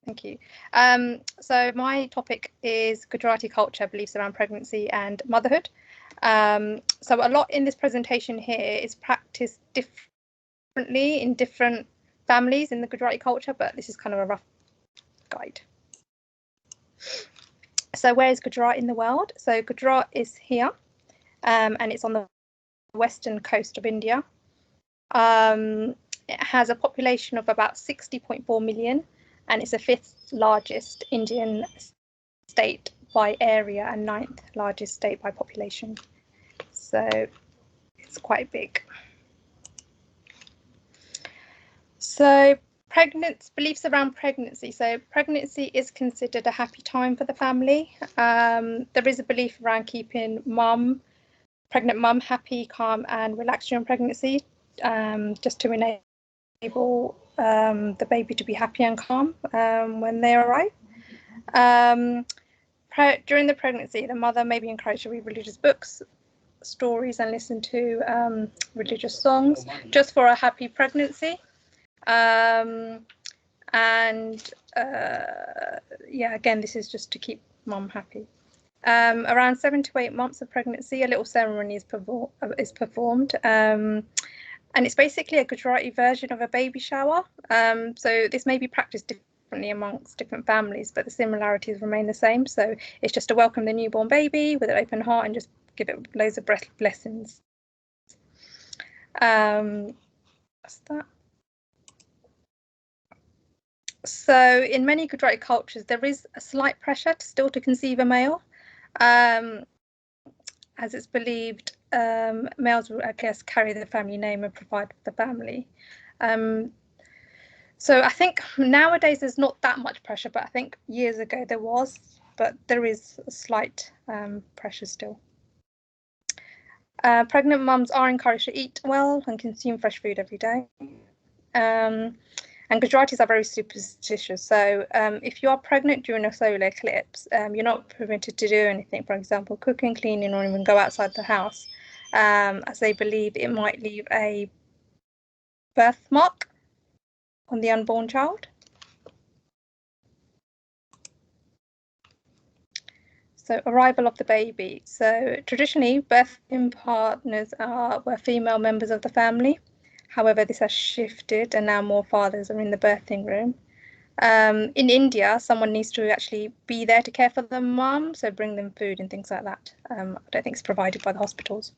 Thank you. So my topic is Gujarati culture, beliefs around pregnancy and motherhood. So a lot in this presentation here is practiced differently in different families in the Gujarati culture, but this is kind of a rough guide. So where is Gujarat in the world? So Gujarat is here, and it's on the western coast of India. It has a population of about 60.4 million, and it's the 5th largest Indian state by area and 9th largest state by population. So it's quite big. So beliefs around pregnancy. So pregnancy is considered a happy time for the family. There is a belief around keeping pregnant mum happy, calm and relaxed during pregnancy, just to enable the baby to be happy and calm when they arrive. During the pregnancy, the mother may be encouraged to read religious books, stories and listen to religious songs just for a happy pregnancy. Yeah, again, this is just to keep mum happy. Around 7 to 8 months of pregnancy, a little ceremony is performed, and it's basically a Gujarati version of a baby shower. So this may be practiced differently amongst different families, but the similarities remain the same. So it's just to welcome the newborn baby with an open heart and just give it loads of blessings. What's that? So in many Gujarati cultures, there is a slight pressure still to conceive a male, as it's believed males will, I guess, carry the family name and provide for the family. So I think nowadays there's not that much pressure, but I think years ago there was, but there is a slight pressure still. Pregnant mums are encouraged to eat well and consume fresh food every day. And Gujaratis are very superstitious. So if you are pregnant during a solar eclipse, you're not permitted to do anything, for example, cooking, cleaning, or even go outside the house, as they believe it might leave a birthmark on the unborn child. So arrival of the baby. So traditionally, birthing partners were female members of the family. However, this has shifted and now more fathers are in the birthing room. In India, someone needs to actually be there to care for the mum, so bring them food and things like that. I don't think it's provided by the hospitals.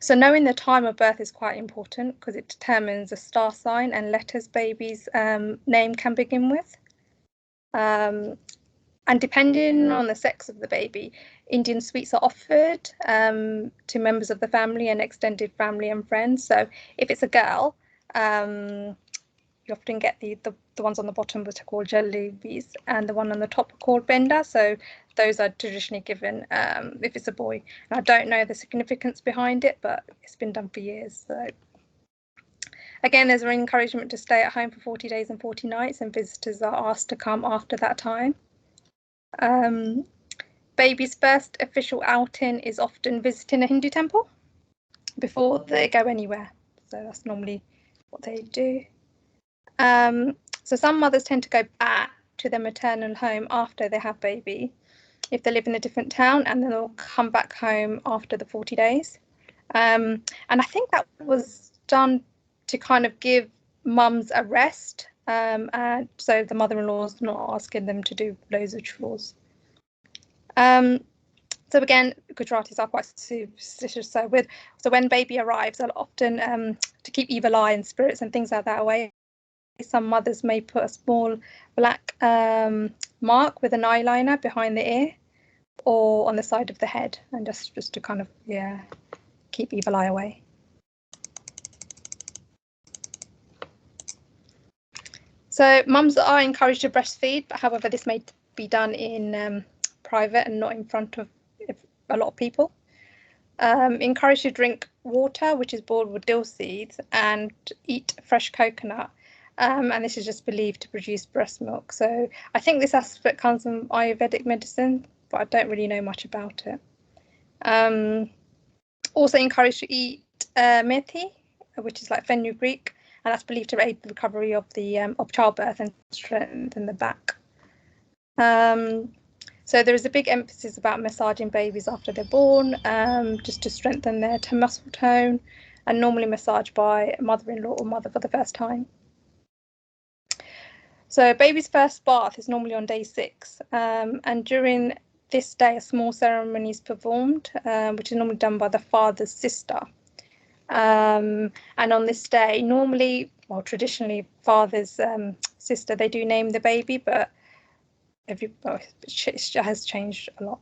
So knowing the time of birth is quite important because it determines the star sign and letters baby's name can begin with. And depending on the sex of the baby, Indian sweets are offered to members of the family and extended family and friends. So if it's a girl, you often get the ones on the bottom, which are called jalebis, and the one on the top are called benda. So those are traditionally given if it's a boy. And I don't know the significance behind it, but it's been done for years. So again, there's an encouragement to stay at home for 40 days and 40 nights, and visitors are asked to come after that time. Baby's first official outing is often visiting a Hindu temple before they go anywhere. So that's normally what they do. So some mothers tend to go back to their maternal home after they have baby, if they live in a different town, and then they'll come back home after the 40 days. And I think that was done to kind of give mums a rest, and so the mother-in-law's not asking them to do loads of chores. So again, Gujaratis are quite superstitious. So when baby arrives, they'll often to keep evil eye and spirits and things like that away. Some mothers may put a small black mark with an eyeliner behind the ear or on the side of the head, and just to kind of keep evil eye away. So mums are encouraged to breastfeed, but however this may be done in private and not in front of a lot of people. Encouraged to drink water which is boiled with dill seeds and eat fresh coconut, and this is just believed to produce breast milk. So I think this aspect comes from Ayurvedic medicine, but I don't really know much about it. Also encouraged to eat methi, which is like fenugreek, and that's believed to aid the recovery of the of childbirth and strengthen the back. So there is a big emphasis about massaging babies after they're born, just to strengthen their muscle tone, and normally massaged by a mother-in-law or mother for the first time. So baby's first bath is normally on day 6, and during this day a small ceremony is performed, which is normally done by the father's sister. And on this day, normally, well, traditionally, father's sister, they do name the baby, but it has changed a lot.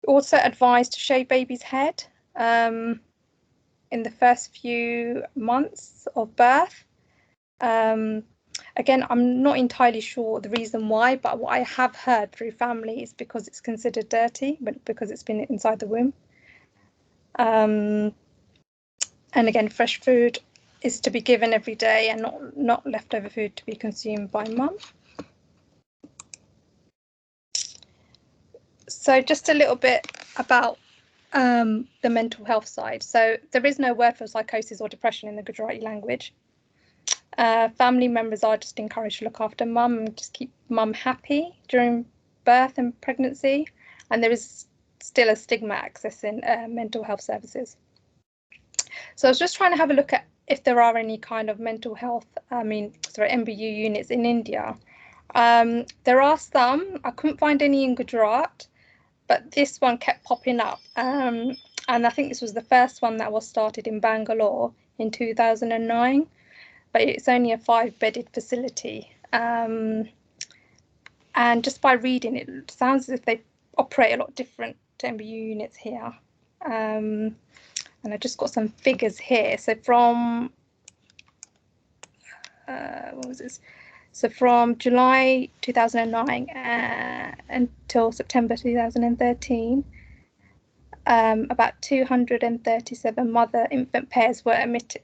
Also advised to shave baby's head in the first few months of birth. Again, I'm not entirely sure the reason why, but what I have heard through family is because it's considered dirty, but because it's been inside the womb. And again, fresh food is to be given every day and not leftover food to be consumed by mum. So just a little bit about the mental health side. So there is no word for psychosis or depression in the Gujarati language. Family members are just encouraged to look after mum and just keep mum happy during birth and pregnancy. And there is still a stigma accessing mental health services. So I was just trying to have a look at if there are any kind of mental health, MBU units in India. There are some. I couldn't find any in Gujarat, but this one kept popping up. And I think this was the first one that was started in Bangalore in 2009, but it's only a 5-bedded facility. And just by reading it, it sounds as if they operate a lot different to MBU units here. And I just got some figures here. So from what was this? So from July 2009 until September 2013, about 237 mother-infant pairs were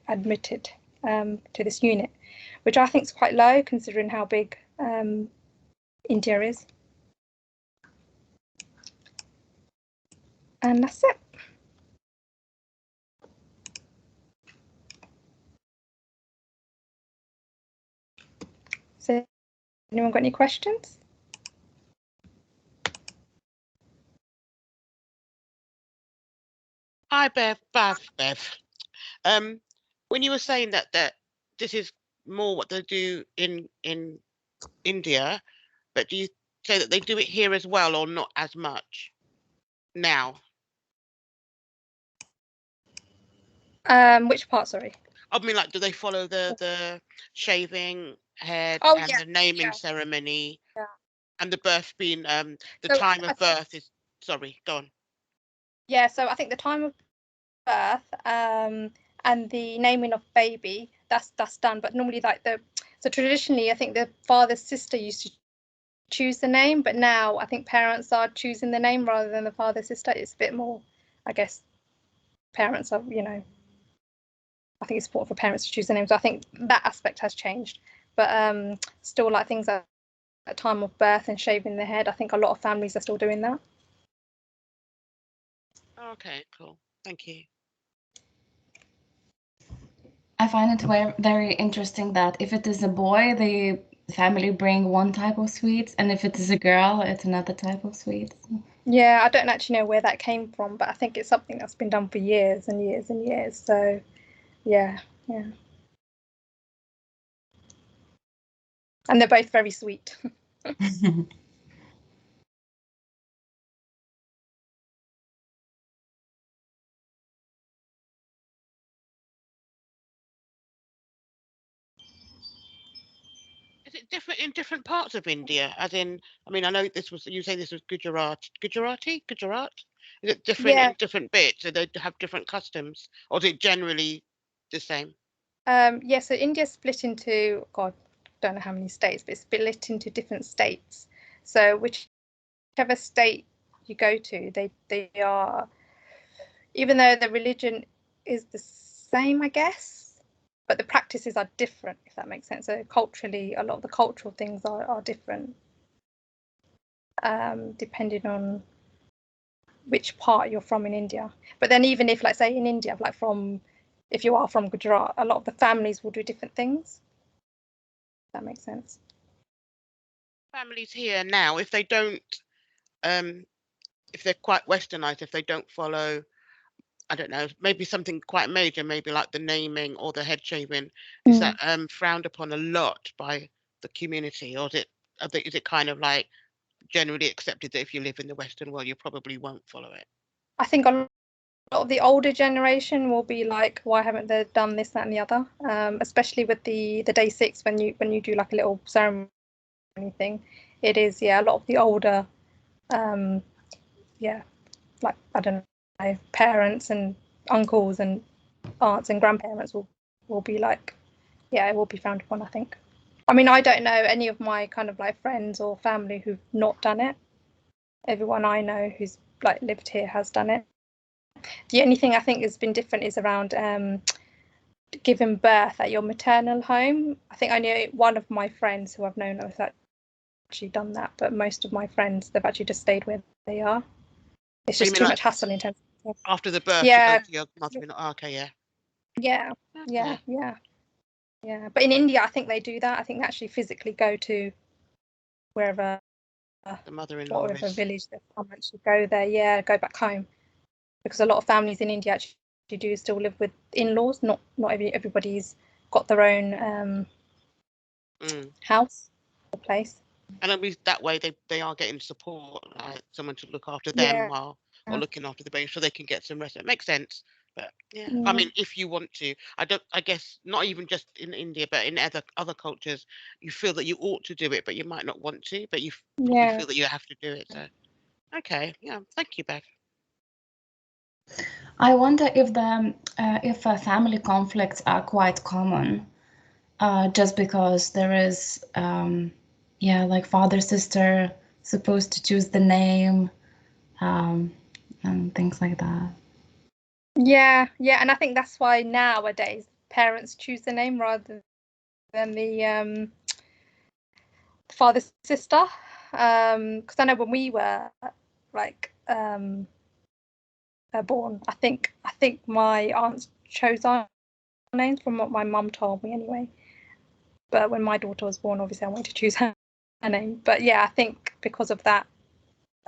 admitted to this unit, which I think is quite low considering how big India is. And that's it. So, anyone got any questions? Hi, Bev. When you were saying that this is more what they do in India, but do you say that they do it here as well, or not as much now? Which part? Sorry. I mean, like, do they follow the shaving head and Yeah, the naming yeah, ceremony yeah. and the birth being the So time of birth is? Sorry, go on. Yeah, so I think the time of birth and the naming of baby, that's done. But normally, so traditionally, I think the father's sister used to choose the name, but now I think parents are choosing the name rather than the father's sister. It's a bit more, I guess, parents are, I think it's important for parents to choose the name. So I think that aspect has changed. But still, like things at time of birth and shaving the head, I think a lot of families are still doing that. Okay, cool. Thank you. I find it very interesting that if it is a boy, the family bring one type of sweets, and if it is a girl, it's another type of sweets. Yeah, I don't actually know where that came from, but I think it's something that's been done for years and years and years. So, yeah. And they're both very sweet. Is it different in different parts of India? As in, I mean, I know you say this was Gujarat? Is it different Yeah. in different bits? Do they have different customs, or is it generally the same? Yeah, so India's split into, God, don't know how many states, but it's split into different states. So whichever state you go to, they are, even though the religion is the same, I guess, but the practices are different, if that makes sense. So culturally, a lot of the cultural things are different, depending on which part you're from in India. But then even if, like, say in India, like from if you are from Gujarat, a lot of the families will do different things. That makes sense. Families here now, if they don't, if they're quite westernized, if they don't follow, I don't know, maybe something quite major, maybe like the naming or the head shaving, is that frowned upon a lot by the community, or is it kind of like generally accepted that if you live in the Western world, you probably won't follow it? I think a lot of the older generation will be like, why haven't they done this, that, and the other? Especially with the day 6 when you do like a little ceremony thing. It is, yeah, a lot of the older, yeah, like I don't know, parents and uncles and aunts and grandparents will be like, yeah, it will be frowned upon, I think. I mean, I don't know any of my kind of like friends or family who've not done it. Everyone I know who's like lived here has done it. The only thing I think has been different is around giving birth at your maternal home. I think I know one of my friends who I've known has actually done that, but most of my friends, they've actually just stayed where they are. It's So you just mean too like much hassle in terms of, after the birth to go yeah, to your mother? Oh, okay, yeah. yeah, yeah, yeah, yeah. But in India, I think they do that. I think they actually physically go to wherever The mother-in-law whatever is. village they're from, actually go there, yeah, go back home. Because a lot of families in India actually do still live with in-laws. Not everybody's got their own house or place. And at least that way they are getting support, like someone to look after them Yeah. while or looking after the baby, so they can get some rest. It makes sense. But yeah, I Yeah. mean, if you want to, I guess not even just in India, but in other cultures, you feel that you ought to do it, but you might not want to, but you probably Yeah. feel that you have to do it. So okay, yeah, thank you, Beth. I wonder if family conflicts are quite common, just because there is, yeah, like father sister supposed to choose the name, and things like that. Yeah, yeah, and I think that's why nowadays parents choose the name rather than the father sister. Because I know when we were like born, I think my aunts chose our names from what my mum told me anyway. But when my daughter was born, obviously I wanted to choose her name. But yeah, I think because of that,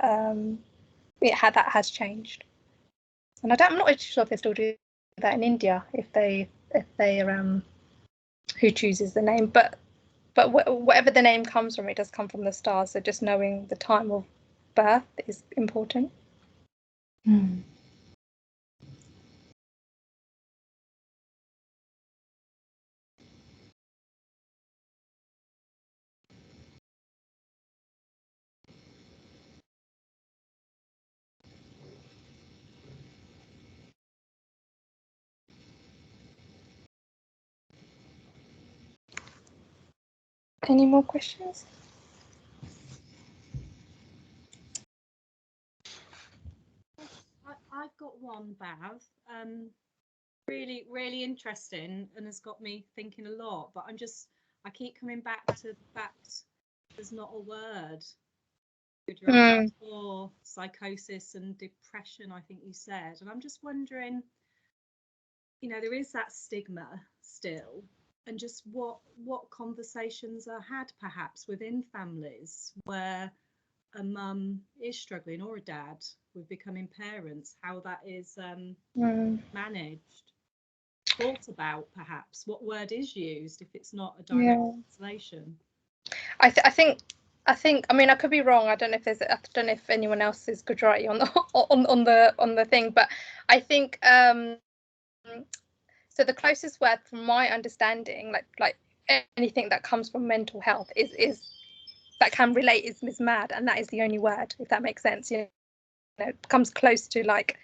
that has changed. And I'm not sure if they still do that in India, if they are who chooses the name. But whatever the name comes from, it does come from the stars. So just knowing the time of birth is important. Mm. Any more questions? I've got one, Bav. Really, really interesting, and has got me thinking a lot. But I keep coming back to the fact there's not a word for psychosis and depression, I think you said. And I'm just wondering, there is that stigma still, and just what conversations are had perhaps within families where a mum is struggling or a dad with becoming parents, how that is managed, thought about, perhaps what word is used if it's not a direct translation. I think I mean I could be wrong. I don't know if anyone else is Gujarati on the on the thing, but I think so the closest word from my understanding, like anything that comes from mental health is that can relate is mad, and that is the only word, if that makes sense. It comes close to like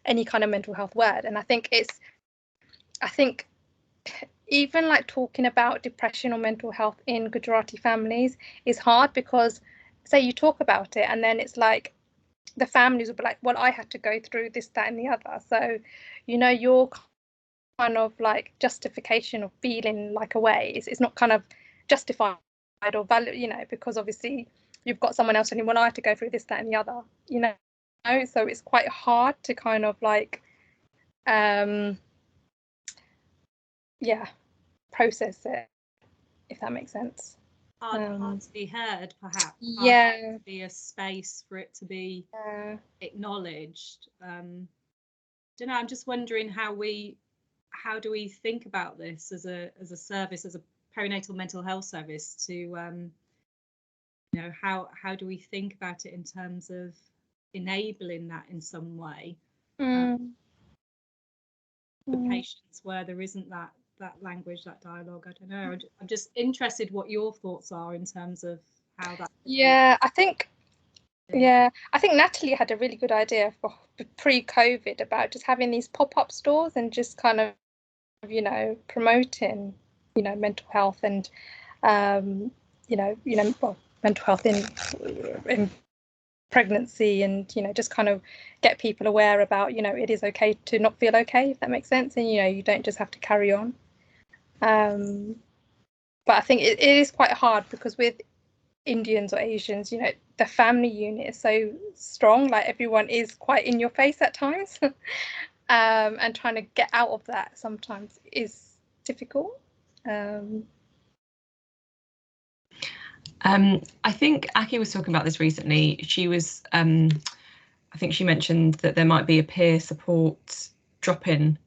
any kind of mental health word. And I think even like talking about depression or mental health in Gujarati families is hard, because say you talk about it and then it's like the families will be like, well, I had to go through this, that, and the other. So, your kind of like justification of feeling like a way is not kind of justified or valid, because obviously you've got someone else and well, I had to go through this, that, and the other, so it's quite hard to kind of like process it, if that makes sense. Hard to be heard, perhaps. Yeah. Hard to be a space for it to be acknowledged. Don't know. I'm just wondering how do we think about this as a service, as a perinatal mental health service? To you know, how do we think about it in terms of enabling that in some way for patients where there isn't that language, that dialogue? I don't know. I'm just interested what your thoughts are in terms of how that. I think Natalie had a really good idea for pre-COVID about just having these pop-up stores and just kind of, you know, promoting, you know, mental health and mental health in pregnancy, and, you know, just kind of get people aware about, you know, it is okay to not feel okay, if that makes sense, and, you know, you don't just have to carry on. But I think it is quite hard because with Indians or Asians, you know, the family unit is so strong, like everyone is quite in your face at times. And trying to get out of that sometimes is difficult. I think Aki was talking about this recently. She was, I think she mentioned that there might be a peer support drop-in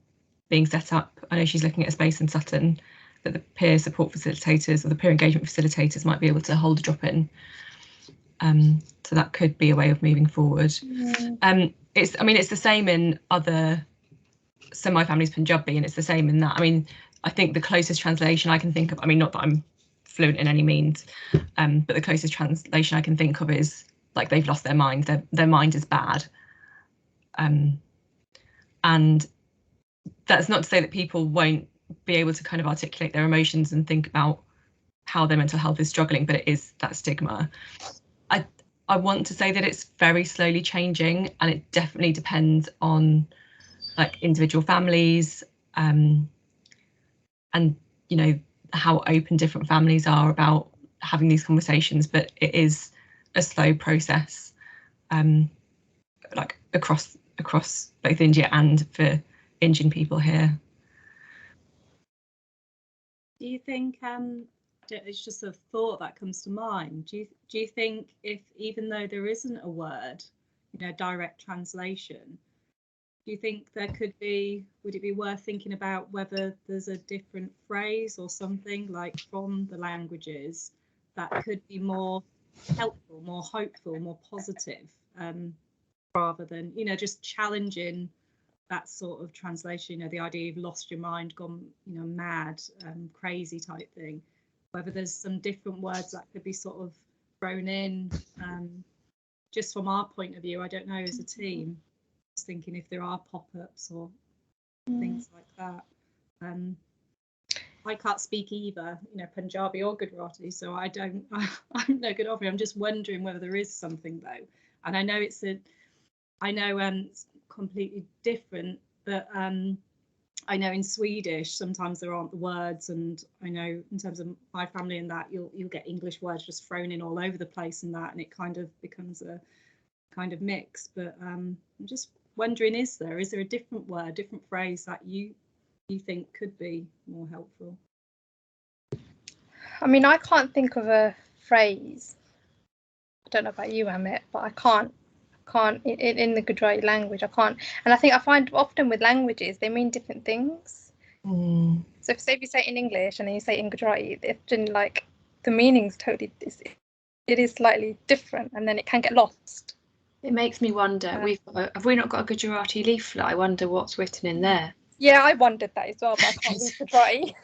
being set up. I know she's looking at a space in Sutton, that the peer support facilitators or the peer engagement facilitators might be able to hold a drop-in. So that could be a way of moving forward. It's the same in other, so my family's Punjabi, and it's the same in that. I mean, I think the closest translation I can think of, I mean, not that I'm fluent in any means, but the closest translation I can think of is like they've lost their mind, their mind is bad. And that's not to say that people won't be able to kind of articulate their emotions and think about how their mental health is struggling, but it is that stigma. I want to say that it's very slowly changing, and it definitely depends on like individual families, and you know, how open different families are about having these conversations, but it is a slow process, like across both India and for Indian people here. Do you think, it's just a thought that comes to mind, do you think if, even though there isn't a word, you know, direct translation, do you think there could be, would it be worth thinking about whether there's a different phrase or something like from the languages that could be more helpful, more hopeful, more positive, rather than, you know, just challenging that sort of translation, you know, the idea you've lost your mind, gone, you know, mad, crazy type thing, whether there's some different words that could be sort of thrown in, just from our point of view, I don't know, as a team, just thinking if there are pop-ups or things like that. I can't speak either, you know, Punjabi or Gujarati, so I'm no good offer. I'm just wondering whether there is something though, and I know it's completely different, but I know in Swedish sometimes there aren't the words, and I know in terms of my family and that you'll get English words just thrown in all over the place and that, and it kind of becomes a kind of mix. But I'm just wondering, is there a different word, different phrase that you think could be more helpful? I mean, I can't think of a phrase. I don't know about you, Amit, but I can't in the Gujarati language, I can't. And I find often with languages they mean different things. So if you say it in English and then you say it in Gujarati, it's like the meaning's totally, it is slightly different, and then it can get lost. It makes me wonder, have we not got a Gujarati leaflet? I wonder what's written in there. Yeah, I wondered that as well, but I can't read Gujarati.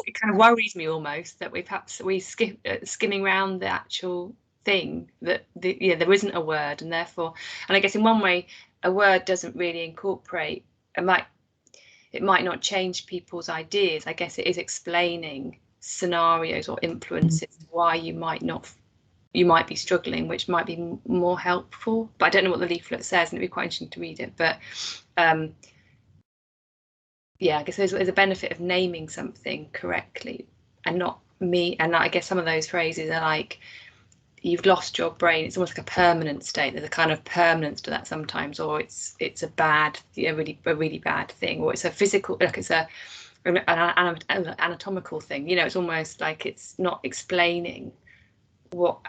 It kind of worries me almost that we skimming around the actual thing, that there isn't a word, and therefore, and I guess in one way a word doesn't really incorporate, it might not change people's ideas. I guess it is explaining scenarios or influences why you might be struggling, which might be more helpful. But I don't know what the leaflet says, and it'd be quite interesting to read it. But yeah, I guess there's a benefit of naming something correctly and not me. And I guess some of those phrases are like, you've lost your brain. It's almost like a permanent state. There's a kind of permanence to that sometimes, or it's a bad, a really bad thing, or it's a physical, like it's a an anatomical thing. You know, it's almost like it's not explaining what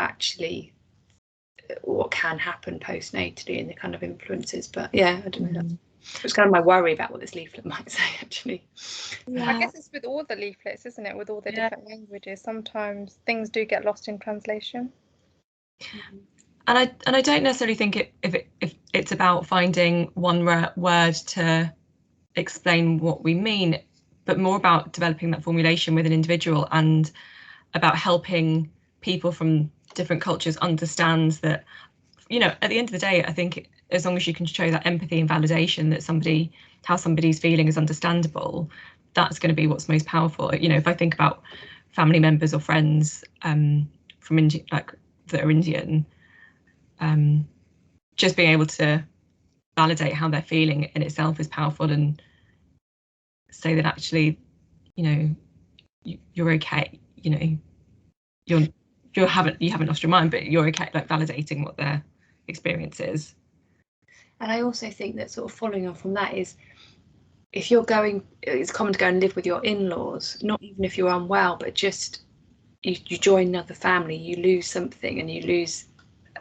can happen postnatally and the kind of influences. But yeah, I don't know. It's kind of my worry about what this leaflet might say, actually. Yeah. I guess it's with all the leaflets, isn't it? With all the different languages, sometimes things do get lost in translation. And I don't necessarily think if it's about finding one word to explain what we mean, but more about developing that formulation with an individual and about helping people from different cultures understand that, you know, at the end of the day, I think as long as you can show that empathy and validation that how somebody's feeling is understandable, that's going to be what's most powerful. You know, if I think about family members or friends from India, like that are Indian, just being able to validate how they're feeling in itself is powerful, and say that actually, you know, you're okay. You know, you haven't lost your mind, but you're okay. Like validating what their experience is. And I also think that sort of following on from that is, if you're going, it's common to go and live with your in-laws, not even if you're unwell, but just you join another family, you lose something and you lose,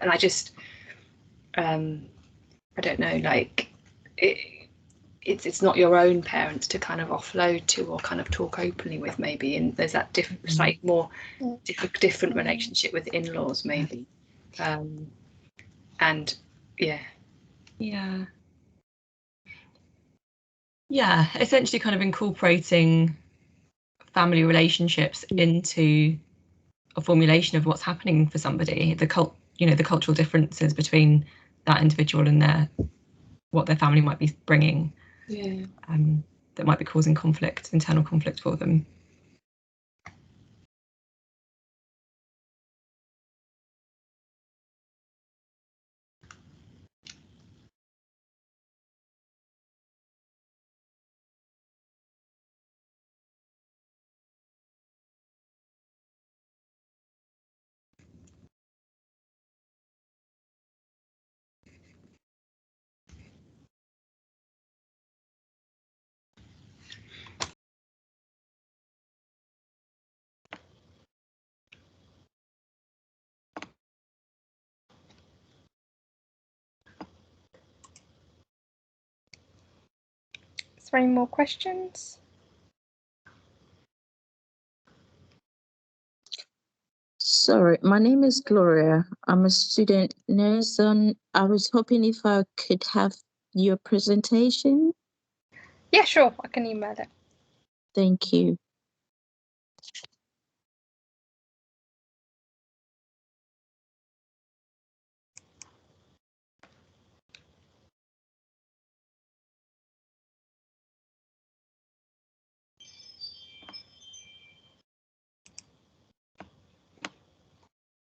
and I just, I don't know, like it's not your own parents to kind of offload to or kind of talk openly with, maybe, and there's that slightly more different relationship with in-laws, maybe, and essentially kind of incorporating family relationships into a formulation of what's happening for somebody, the cultural differences between that individual and what their family might be bringing, that might be causing internal conflict for them. Is there any more questions? Sorry, my name is Gloria. I'm a student nurse, and I was hoping if I could have your presentation. Yeah, sure. I can email it. Thank you.